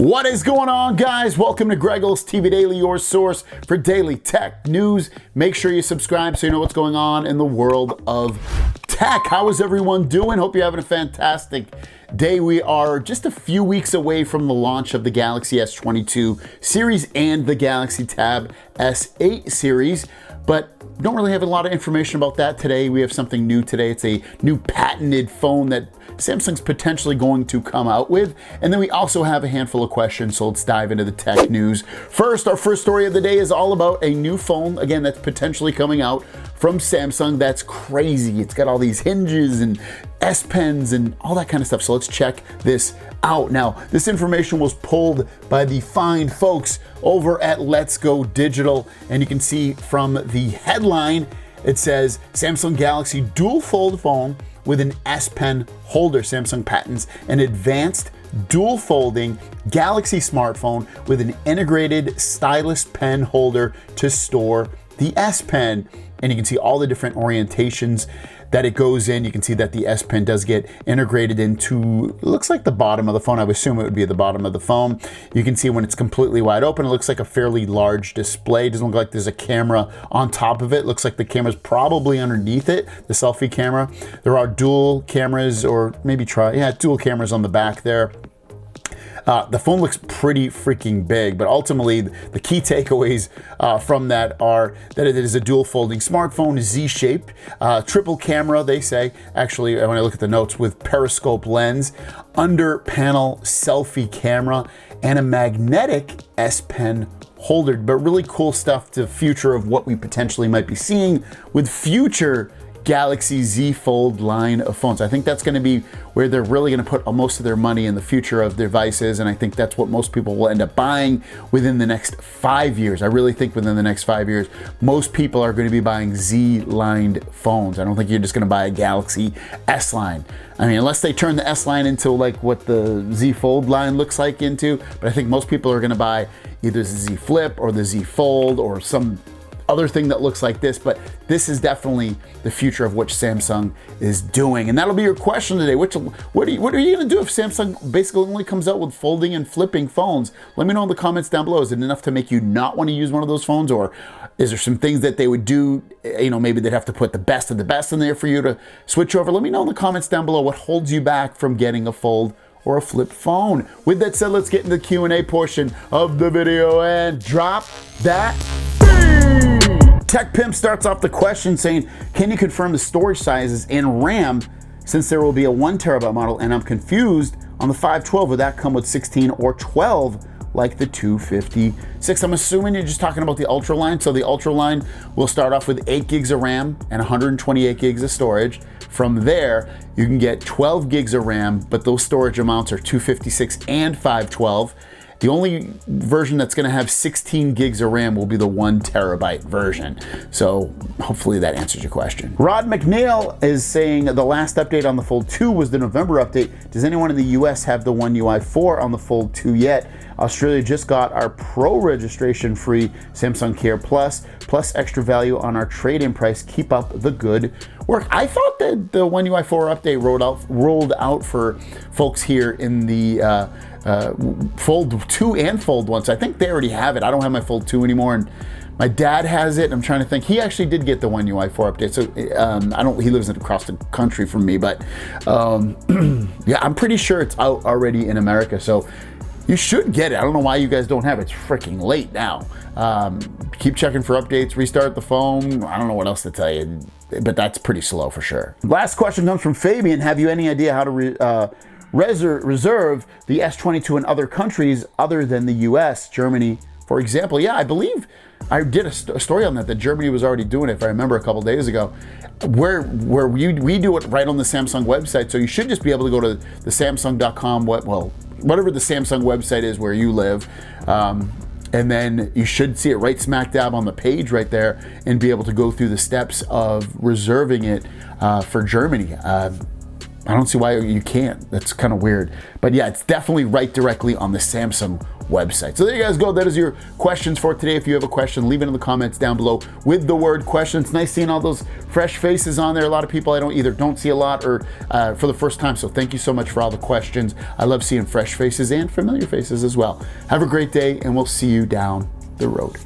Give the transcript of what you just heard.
What is going on, guys? Welcome to Greggles TV Daily, your source for daily tech news. Make sure you subscribe so you know what's going on in the world of tech. How is everyone doing? Hope you're having a fantastic day. We are just a few weeks away from the launch of the Galaxy S22 series and the Galaxy Tab S8 series, but don't really have a lot of information about that today. We have something new today. It's a new patented phone that Samsung's potentially going to come out with. And then we also have a handful of questions, so let's dive into the tech news. First, our first story of the day is all about a new phone, again, that's potentially coming out from Samsung. That's crazy. It's got all these hinges and S Pens and all that kind of stuff. So let's check this out. Now, this information was pulled by the fine folks over at Let's Go Digital, and you can see from the headline, it says Samsung Galaxy dual fold phone with an S Pen holder. Samsung patents an advanced dual folding Galaxy smartphone with an integrated stylus pen holder to store the S Pen. And you can see all the different orientations that it goes in. You can see that the S Pen does get integrated into, it looks like the bottom of the phone. I would assume it would be the bottom of the phone. You can see when it's completely wide open, it looks like a fairly large display. It doesn't look like there's a camera on top of it. It looks like the camera's probably underneath it, the selfie camera. There are dual cameras, or maybe dual cameras on the back there. The phone looks pretty freaking big, but ultimately the key takeaways from that are that it is a dual folding smartphone, Z-shaped, triple camera, they say, actually when I look at the notes, with periscope lens, under panel selfie camera, and a magnetic S Pen holder. But really cool stuff to the future of what we potentially might be seeing with future Galaxy Z Fold line of phones. I think that's going to be where they're really going to put most of their money in the future of devices, and I think that's what most people will end up buying within the next 5 years. I really think within the next 5 years, most people are going to be buying Z-lined phones. I don't think you're just going to buy a Galaxy S line. I mean, unless they turn the S line into like what the Z Fold line looks like into, but I think most people are going to buy either the Z Flip or the Z Fold or some other thing that looks like this. But this is definitely the future of what Samsung is doing. And that'll be your question today. What are you going to do if Samsung basically only comes out with folding and flipping phones? Let me know in the comments down below. Is it enough to make you not want to use one of those phones, or is there some things that they would do? You know, maybe they'd have to put the best of the best in there for you to switch over. Let me know in the comments down below what holds you back from getting a fold or a flip phone. With that said, let's get into the Q&A portion of the video and drop that beat. Tech Pimp starts off the question saying, can you confirm the storage sizes and RAM, since there will be a 1 terabyte model and I'm confused on the 512, would that come with 16 or 12 like the 256? I'm assuming you're just talking about the Ultra line. So the Ultra line will start off with 8 gigs of RAM and 128 gigs of storage. From there, you can get 12 gigs of RAM, but those storage amounts are 256 and 512. The only version that's going to have 16 gigs of RAM will be the 1 terabyte version. So hopefully that answers your question. Rod McNeil is saying the last update on the Fold 2 was the November update. Does anyone in the US have the One UI 4 on the Fold 2 yet? Australia just got our Pro registration free Samsung Care Plus extra value on our trade-in price. Keep up the good work. I thought that the One UI 4 update rolled out for folks here in the Fold 2 and Fold 1. So I think they already have it. I don't have my Fold 2 anymore, and my dad has it. I'm trying to think. He actually did get the One UI 4 update. So he lives across the country from me, but yeah, I'm pretty sure it's out already in America. So you should get it. I don't know why you guys don't have it. It's freaking late now. Keep checking for updates, restart the phone. I don't know what else to tell you, but that's pretty slow for sure. Last question comes from Fabian. Have you any idea how to reserve the S22 in other countries other than the US, Germany, for example? Yeah, I believe I did a story on that Germany was already doing it, if I remember, a couple days ago, where we do it right on the Samsung website. So you should just be able to go to the Samsung.com, whatever the Samsung website is where you live, and then you should see it right smack dab on the page right there and be able to go through the steps of reserving it for Germany. I don't see why you can't. That's kind of weird. But yeah, it's definitely right directly on the Samsung website. So there you guys go. That is your questions for today. If you have a question, leave it in the comments down below with the word question. It's nice seeing all those fresh faces on there. A lot of people I don't see a lot or for the first time. So thank you so much for all the questions. I love seeing fresh faces and familiar faces as well. Have a great day, and we'll see you down the road.